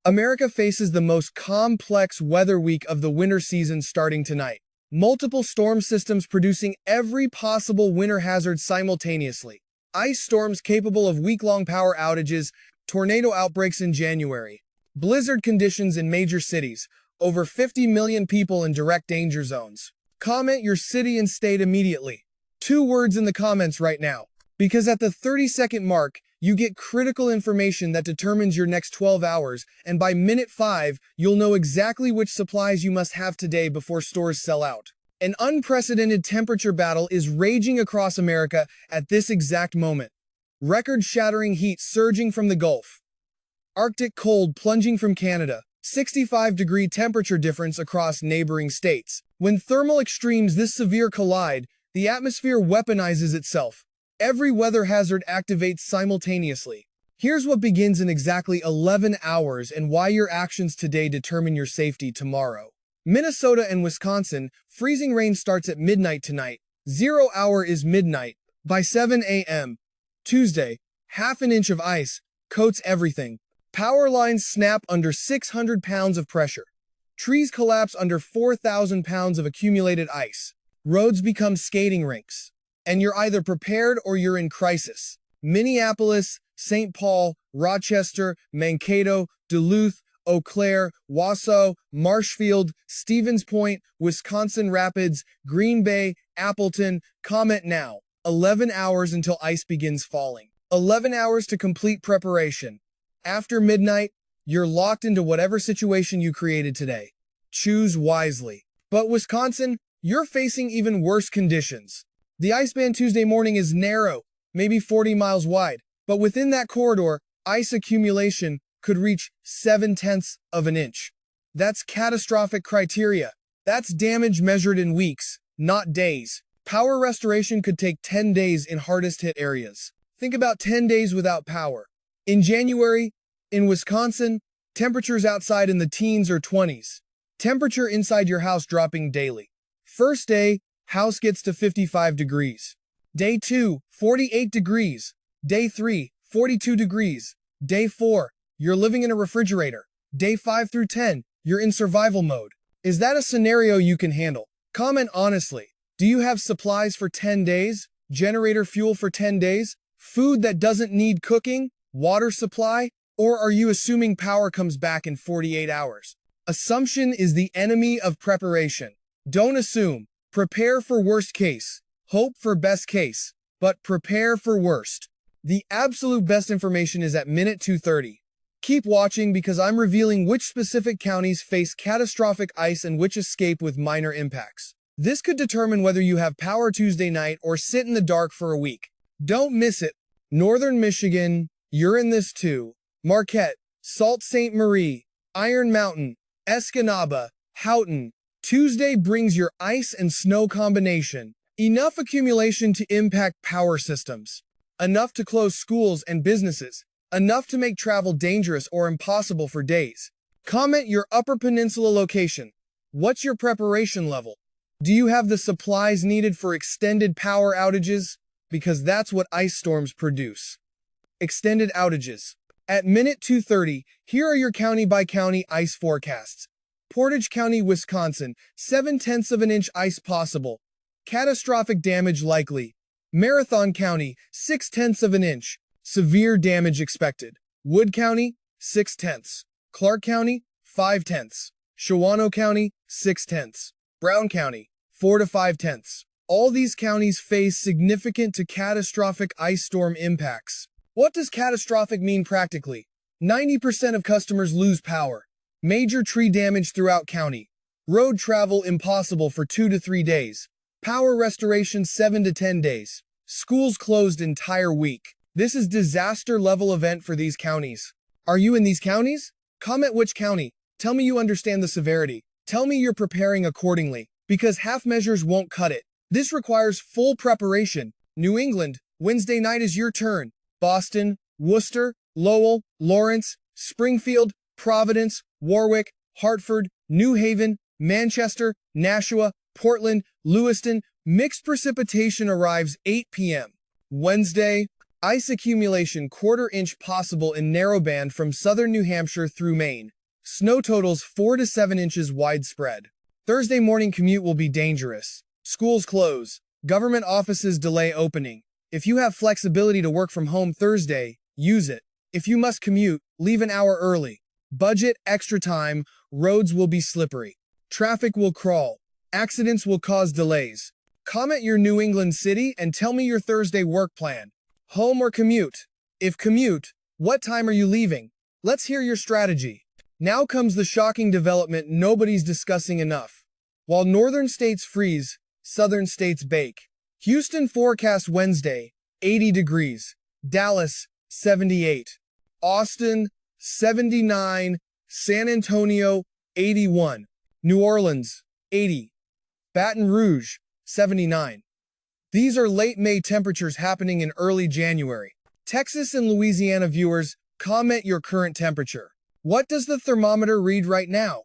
America faces the most complex weather week of the winter season starting tonight. Multiple storm systems producing every possible winter hazard simultaneously. Ice storms capable of week-long power outages, tornado outbreaks in January. Blizzard conditions in major cities, over 50 million people in direct danger zones. Comment your city and state immediately. 2 words in the comments right now, because at the 30-second mark, you get critical information that determines your next 12 hours, and by minute 5, you'll know exactly which supplies you must have today before stores sell out. An unprecedented temperature battle is raging across America at this exact moment. Record-shattering heat surging from the Gulf. Arctic cold plunging from Canada. 65-degree temperature difference across neighboring states. When thermal extremes this severe collide, the atmosphere weaponizes itself. Every weather hazard activates simultaneously. Here's what begins in exactly 11 hours and why your actions today determine your safety tomorrow. Minnesota and Wisconsin, freezing rain starts at midnight tonight. 0 hour is midnight. By 7 a.m. Tuesday, half an inch of ice coats everything. Power lines snap under 600 pounds of pressure. Trees collapse under 4,000 pounds of accumulated ice. Roads become skating rinks. And you're either prepared or you're in crisis. Minneapolis, St. Paul, Rochester, Mankato, Duluth, Eau Claire, Wausau, Marshfield, Stevens Point, Wisconsin Rapids, Green Bay, Appleton. Comment now. 11 hours until ice begins falling. 11 hours to complete preparation. After midnight, you're locked into whatever situation you created today. Choose wisely. But Wisconsin, you're facing even worse conditions. The ice band Tuesday morning is narrow, maybe 40 miles wide, but within that corridor, ice accumulation could reach 0.7 of an inch. That's catastrophic criteria. That's damage measured in weeks, not days. Power restoration could take 10 days in hardest hit areas. Think about 10 days without power. In January, in Wisconsin, temperatures outside in the teens or 20s. Temperature inside your house dropping daily. First day, house gets to 55 degrees. Day 2, 48 degrees. Day 3, 42 degrees. Day 4, you're living in a refrigerator. Day 5 through 10, you're in survival mode. Is that a scenario you can handle? Comment honestly. Do you have supplies for 10 days? Generator fuel for 10 days? Food that doesn't need cooking? Water supply? Or are you assuming power comes back in 48 hours? Assumption is the enemy of preparation. Don't assume. Prepare for worst case. Hope for best case. But prepare for worst. The absolute best information is at minute 2:30. Keep watching because I'm revealing which specific counties face catastrophic ice and which escape with minor impacts. This could determine whether you have power Tuesday night or sit in the dark for a week. Don't miss it. Northern Michigan, you're in this too. Marquette, Sault Ste. Marie, Iron Mountain, Escanaba, Houghton. Tuesday brings your ice and snow combination. Enough accumulation to impact power systems. Enough to close schools and businesses. Enough to make travel dangerous or impossible for days. Comment your Upper Peninsula location. What's your preparation level? Do you have the supplies needed for extended power outages? Because that's what ice storms produce. Extended outages. At minute 2:30, here are your county-by-county ice forecasts. Portage County, Wisconsin, 0.7 of an inch ice possible. Catastrophic damage likely. Marathon County, 0.6 of an inch. Severe damage expected. Wood County, 0.6. Clark County, 0.5. Shawano County, 0.6. Brown County, 4 to 0.5. All these counties face significant to catastrophic ice storm impacts. What does catastrophic mean practically? 90% of customers lose power. Major tree damage throughout county. Road travel impossible for 2 to 3 days. Power restoration 7 to 10 days. Schools closed entire week. This is disaster level event for these counties. Are you in these counties? Comment which county. Tell me you understand the severity. Tell me you're preparing accordingly, because half measures won't cut it. This requires full preparation. New England, Wednesday night is your turn. Boston, Worcester, Lowell, Lawrence, Springfield, Providence, Warwick, Hartford, New Haven, Manchester, Nashua, Portland, Lewiston. Mixed precipitation arrives 8 p.m. Wednesday, ice accumulation 1/4 inch possible in narrowband from southern New Hampshire through Maine. Snow totals 4 to 7 inches widespread. Thursday morning commute will be dangerous. Schools close. Government offices delay opening. If you have flexibility to work from home Thursday, use it. If you must commute, leave an hour early. Budget extra time. Roads will be slippery. Traffic will crawl. Accidents will cause delays. Comment your New England city and tell me your Thursday work plan. Home or commute? If commute, what time are you leaving? Let's hear your strategy. Now comes the shocking development nobody's discussing enough. While northern states freeze, southern states bake. Houston forecast Wednesday, 80 degrees. Dallas, 78. Austin, 79. San Antonio, 81. New Orleans, 80. Baton Rouge, 79. These are late May temperatures happening in early January. Texas and Louisiana viewers, comment your current temperature. What does the thermometer read right now?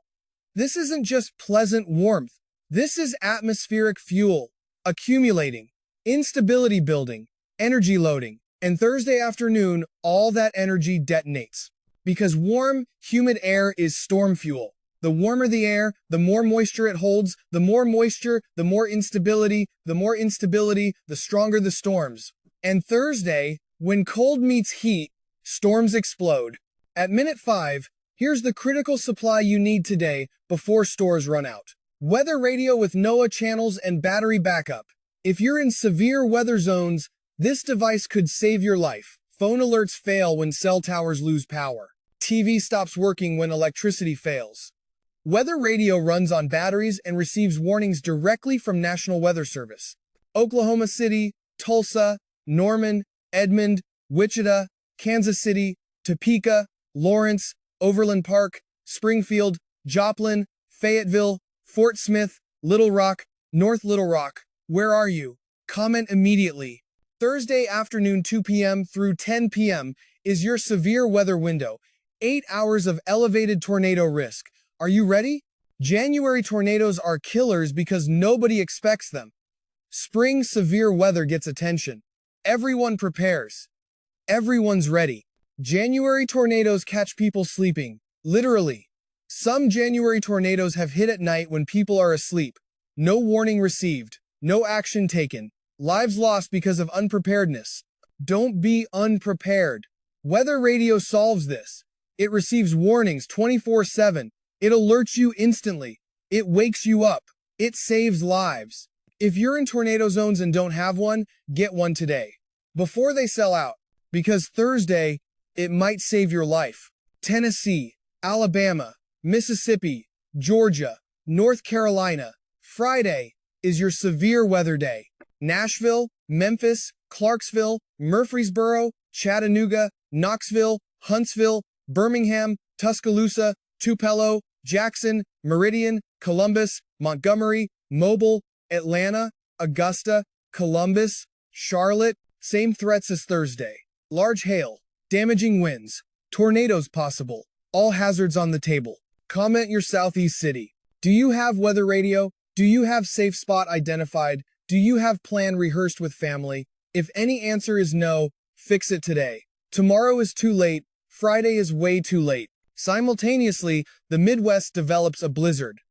This isn't just pleasant warmth. This is atmospheric fuel, accumulating, instability building, energy loading, and Thursday afternoon, all that energy detonates. Because warm, humid air is storm fuel. The warmer the air, the more moisture it holds. The more moisture, the more instability. The more instability, the stronger the storms. And Thursday, when cold meets heat, storms explode. At minute 5, here's the critical supply you need today before stores run out. Weather radio with NOAA channels and battery backup. If you're in severe weather zones, this device could save your life. Phone alerts fail when cell towers lose power. TV stops working when electricity fails. Weather radio runs on batteries and receives warnings directly from National Weather Service. Oklahoma City, Tulsa, Norman, Edmond, Wichita, Kansas City, Topeka, Lawrence, Overland Park, Springfield, Joplin, Fayetteville, Fort Smith, Little Rock, North Little Rock. Where are you? Comment immediately. Thursday afternoon 2 p.m. through 10 p.m. is your severe weather window. 8 hours of elevated tornado risk. Are you ready? January tornadoes are killers because nobody expects them. Spring severe weather gets attention. Everyone prepares. Everyone's ready. January tornadoes catch people sleeping, literally. Some January tornadoes have hit at night when people are asleep. No warning received, no action taken, lives lost because of unpreparedness. Don't be unprepared. Weather radio solves this. It receives warnings 24/7. It alerts you instantly. It wakes you up. It saves lives. If you're in tornado zones and don't have one, get one today, before they sell out, because Thursday, it might save your life. Tennessee, Alabama, Mississippi, Georgia, North Carolina. Friday is your severe weather day. Nashville, Memphis, Clarksville, Murfreesboro, Chattanooga, Knoxville, Huntsville, Birmingham, Tuscaloosa, Tupelo, Jackson, Meridian, Columbus, Montgomery, Mobile, Atlanta, Augusta, Columbus, Charlotte. Same threats as Thursday. Large hail, damaging winds, tornadoes possible, all hazards on the table. Comment your southeast city. Do you have weather radio? Do you have safe spot identified? Do you have plan rehearsed with family? If any answer is no, fix it today. Tomorrow is too late. Friday is way too late. Simultaneously, the Midwest develops a blizzard.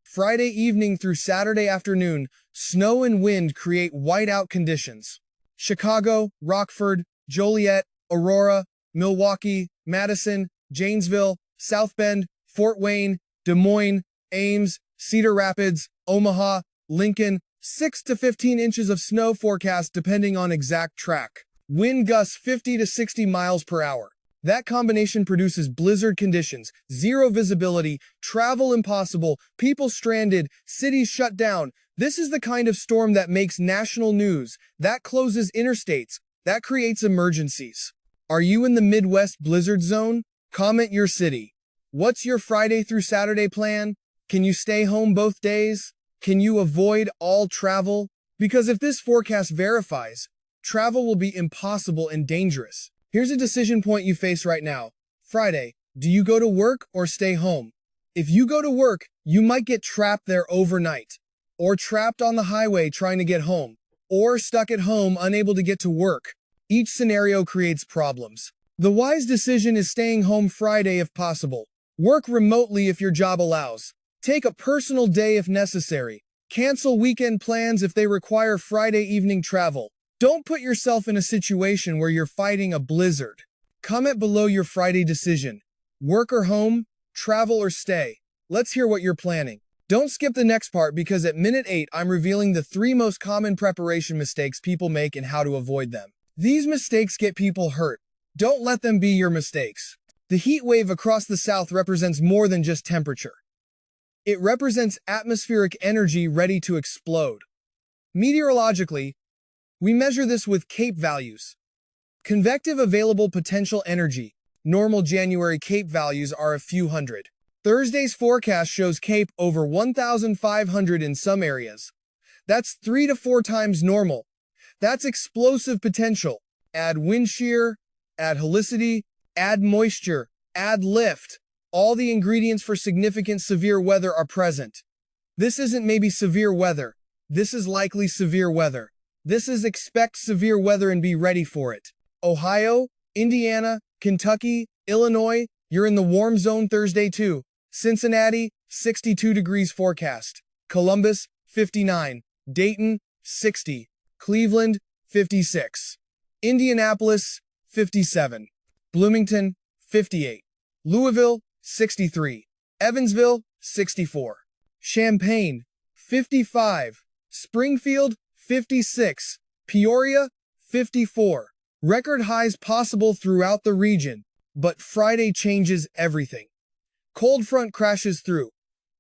Friday evening through Saturday afternoon, snow and wind create whiteout conditions. Chicago, Rockford, Joliet, Aurora, Milwaukee, Madison, Janesville, South Bend, Fort Wayne, Des Moines, Ames, Cedar Rapids, Omaha, Lincoln. 6 to 15 inches of snow forecast depending on exact track. Wind gusts 50 to 60 miles per hour. That combination produces blizzard conditions, zero visibility, travel impossible, people stranded, cities shut down. This is the kind of storm that makes national news, that closes interstates, that creates emergencies. Are you in the Midwest blizzard zone? Comment your city. What's your Friday through Saturday plan? Can you stay home both days? Can you avoid all travel? Because if this forecast verifies, travel will be impossible and dangerous. Here's a decision point you face right now. Friday, do you go to work or stay home? If you go to work, you might get trapped there overnight, or trapped on the highway trying to get home, or stuck at home unable to get to work. Each scenario creates problems. The wise decision is staying home Friday if possible. Work remotely if your job allows. Take a personal day if necessary. Cancel weekend plans if they require Friday evening travel. Don't put yourself in a situation where you're fighting a blizzard. Comment below your Friday decision. Work or home? Travel or stay? Let's hear what you're planning. Don't skip the next part because at minute 8 I'm revealing the 3 most common preparation mistakes people make and how to avoid them. These mistakes get people hurt. Don't let them be your mistakes. The heat wave across the south represents more than just temperature. It represents atmospheric energy ready to explode. Meteorologically, we measure this with CAPE values. Convective available potential energy. Normal January CAPE values are a few hundred. Thursday's forecast shows CAPE over 1,500 in some areas. That's 3 to 4 times normal. That's explosive potential. Add wind shear, add helicity, add moisture, add lift. All the ingredients for significant severe weather are present. This isn't maybe severe weather. This is likely severe weather. This is expect severe weather and be ready for it. Ohio, Indiana, Kentucky, Illinois, you're in the warm zone Thursday too. Cincinnati, 62 degrees forecast. Columbus, 59. Dayton, 60. Cleveland, 56. Indianapolis, 57. Bloomington, 58. Louisville, 63. Evansville, 64. Champaign, 55. Springfield, 56. Peoria, 54. Record highs possible throughout the region, but Friday changes everything. Cold front crashes through.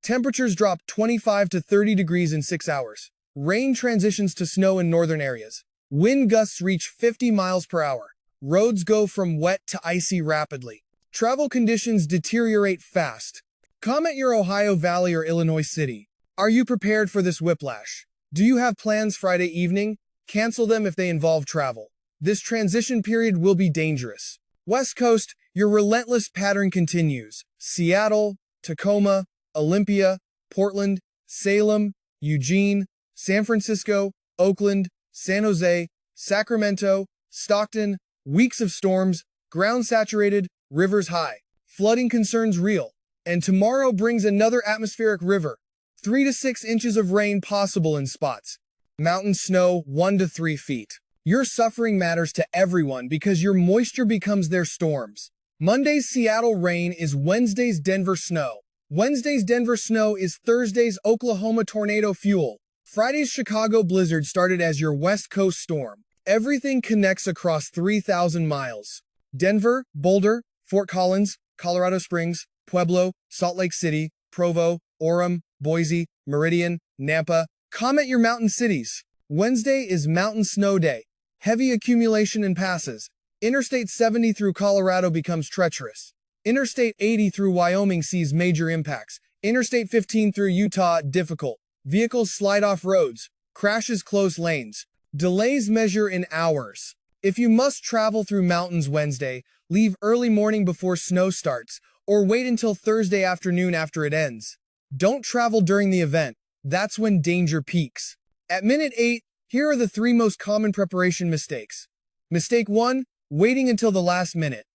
Temperatures drop 25 to 30 degrees in 6 hours. Rain transitions to snow in northern areas. Wind gusts reach 50 miles per hour. Roads go from wet to icy rapidly. Travel conditions deteriorate fast. Comment your Ohio Valley or Illinois city. Are you prepared for this whiplash? Do you have plans Friday evening? Cancel them if they involve travel. This transition period will be dangerous. West Coast, your relentless pattern continues. Seattle, Tacoma, Olympia, Portland, Salem, Eugene, San Francisco, Oakland, San Jose, Sacramento, Stockton, weeks of storms, ground saturated, rivers high. Flooding concerns real. And tomorrow brings another atmospheric river. 3 to 6 inches of rain possible in spots. Mountain snow 1 to 3 feet. Your suffering matters to everyone because your moisture becomes their storms. Monday's Seattle rain is Wednesday's Denver snow. Wednesday's Denver snow is Thursday's Oklahoma tornado fuel. Friday's Chicago blizzard started as your West Coast storm. Everything connects across 3,000 miles. Denver, Boulder, Fort Collins, Colorado Springs, Pueblo, Salt Lake City, Provo, Orem, Boise, Meridian, Nampa. Comment your mountain cities. Wednesday is Mountain Snow Day. Heavy accumulation in passes. Interstate 70 through Colorado becomes treacherous. Interstate 80 through Wyoming sees major impacts. Interstate 15 through Utah difficult. Vehicles slide off roads. Crashes close lanes. Delays measure in hours. If you must travel through mountains Wednesday, leave early morning before snow starts, or wait until Thursday afternoon after it ends. Don't travel during the event. That's when danger peaks. At minute 8, here are the 3 most common preparation mistakes. Mistake 1, waiting until the last minute.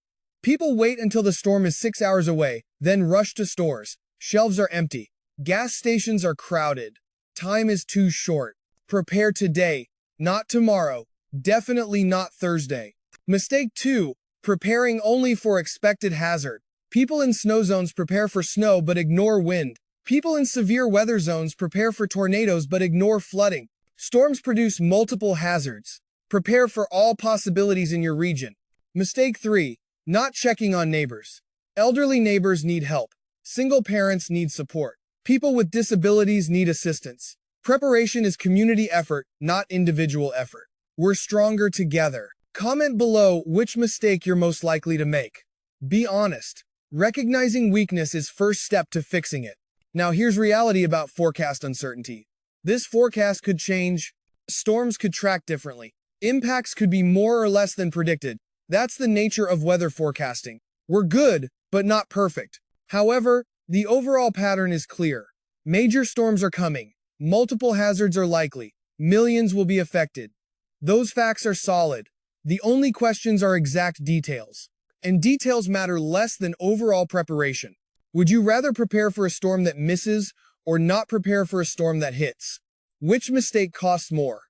People wait until the storm is 6 hours away, then rush to stores. Shelves are empty. Gas stations are crowded. Time is too short. Prepare today, not tomorrow. Definitely not Thursday. Mistake 2, preparing only for expected hazard. People in snow zones prepare for snow but ignore wind. People in severe weather zones prepare for tornadoes but ignore flooding. Storms produce multiple hazards. Prepare for all possibilities in your region. Mistake 3, not checking on neighbors. Elderly neighbors need help. Single parents need support. People with disabilities need assistance. Preparation is community effort, not individual effort. We're stronger together. Comment below which mistake you're most likely to make. Be honest. Recognizing weakness is first step to fixing it. Now here's reality about forecast uncertainty. This forecast could change. Storms could track differently. Impacts could be more or less than predicted. That's the nature of weather forecasting. We're good, but not perfect. However, the overall pattern is clear. Major storms are coming. Multiple hazards are likely. Millions will be affected. Those facts are solid. The only questions are exact details. And details matter less than overall preparation. Would you rather prepare for a storm that misses or not prepare for a storm that hits? Which mistake costs more?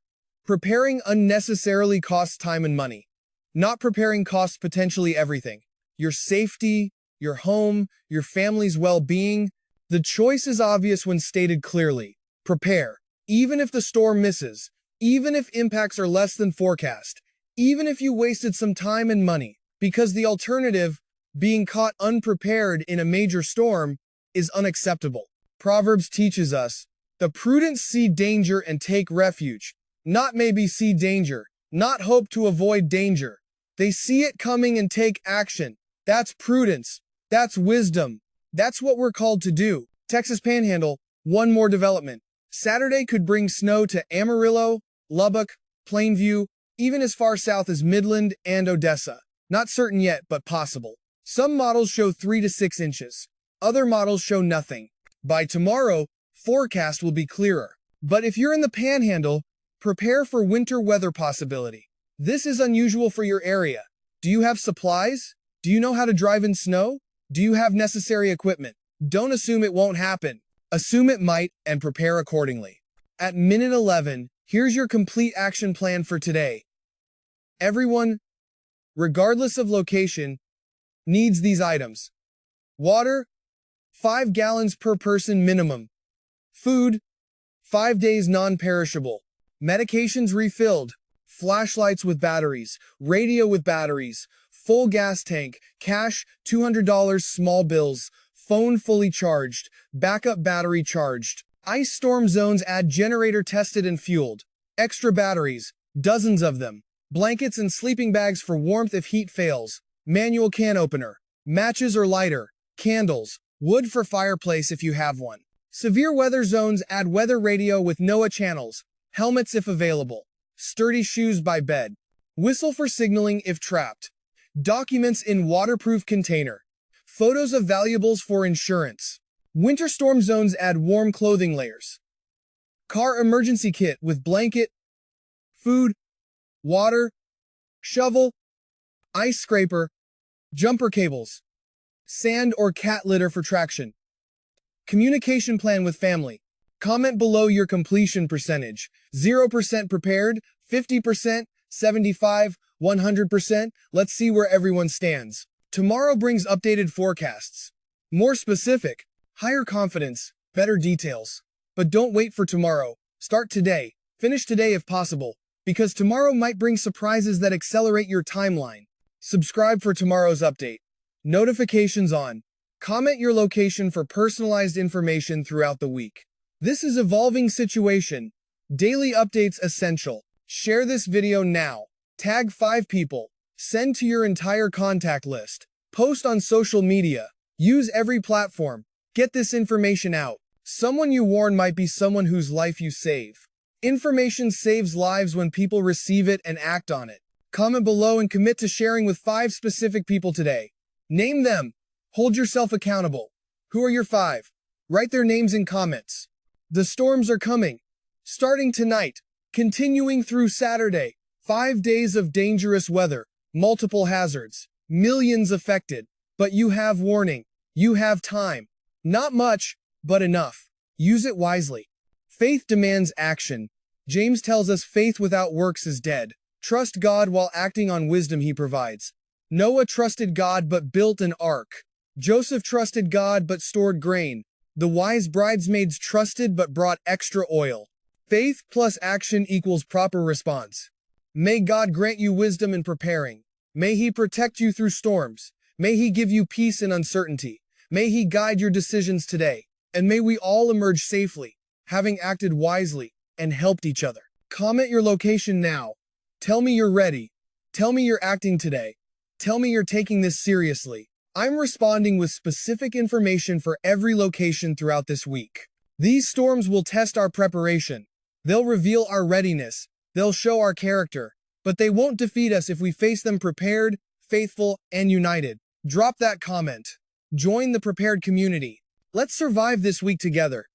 Preparing unnecessarily costs time and money. Not preparing costs potentially everything. Your safety, your home, your family's well-being. The choice is obvious when stated clearly. Prepare. Even if the storm misses, even if impacts are less than forecast, even if you wasted some time and money, because the alternative, being caught unprepared in a major storm, is unacceptable. Proverbs teaches us, the prudent see danger and take refuge, not maybe see danger, not hope to avoid danger. They see it coming and take action. That's prudence. That's wisdom. That's what we're called to do. Texas Panhandle, one more development. Saturday could bring snow to Amarillo, Lubbock, Plainview, even as far south as Midland and Odessa. Not certain yet, but possible. Some models show 3 to 6 inches. Other models show nothing. By tomorrow, forecast will be clearer. But if you're in the Panhandle, prepare for winter weather possibility. This is unusual for your area. Do you have supplies? Do you know how to drive in snow? Do you have necessary equipment? Don't assume it won't happen. Assume it might and prepare accordingly. At minute 11, here's your complete action plan for today. Everyone, regardless of location, needs these items. Water, 5 gallons per person minimum. Food, 5 days non-perishable. Medications refilled. Flashlights with batteries. Radio with batteries. Full gas tank. Cash, $200 small bills. Phone fully charged. Backup battery charged. Ice storm zones add generator tested and fueled. Extra batteries, dozens of them. Blankets and sleeping bags for warmth if heat fails. Manual can opener. Matches or lighter. Candles. Wood for fireplace if you have one. Severe weather zones add weather radio with NOAA channels. Helmets if available. Sturdy shoes by bed. Whistle for signaling if trapped. Documents in waterproof container. Photos of valuables for insurance. Winter storm zones add warm clothing layers. Car emergency kit with blanket, food, water, shovel, ice scraper, jumper cables, sand or cat litter for traction. Communication plan with family. Comment below your completion percentage. 0% prepared, 50%, 75%, 100%. Let's see where everyone stands. Tomorrow brings updated forecasts. More specific, higher confidence, better details. But don't wait for tomorrow. Start today. Finish today if possible, because tomorrow might bring surprises that accelerate your timeline. Subscribe for tomorrow's update. Notifications on. Comment your location for personalized information throughout the week. This is evolving situation. Daily updates essential. Share this video now. Tag 5 people. Send to your entire contact list. Post on social media. Use every platform. Get this information out. Someone you warn might be someone whose life you save. Information saves lives when people receive it and act on it. Comment below and commit to sharing with 5 specific people today. Name them. Hold yourself accountable. Who are your 5? Write their names in comments. The storms are coming. Starting tonight. Continuing through Saturday. 5 days of dangerous weather. Multiple hazards. Millions affected. But you have warning. You have time. Not much, but enough. Use it wisely. Faith demands action. James tells us faith without works is dead. Trust God while acting on wisdom he provides. Noah trusted God but built an ark. Joseph trusted God but stored grain. The wise bridesmaids trusted but brought extra oil. Faith plus action equals proper response. May God grant you wisdom in preparing. May he protect you through storms. May he give you peace in uncertainty. May he guide your decisions today. And may we all emerge safely, having acted wisely and helped each other. Comment your location now. Tell me you're ready. Tell me you're acting today. Tell me you're taking this seriously. I'm responding with specific information for every location throughout this week. These storms will test our preparation. They'll reveal our readiness. They'll show our character. But they won't defeat us if we face them prepared, faithful, and united. Drop that comment. Join the prepared community. Let's survive this week together.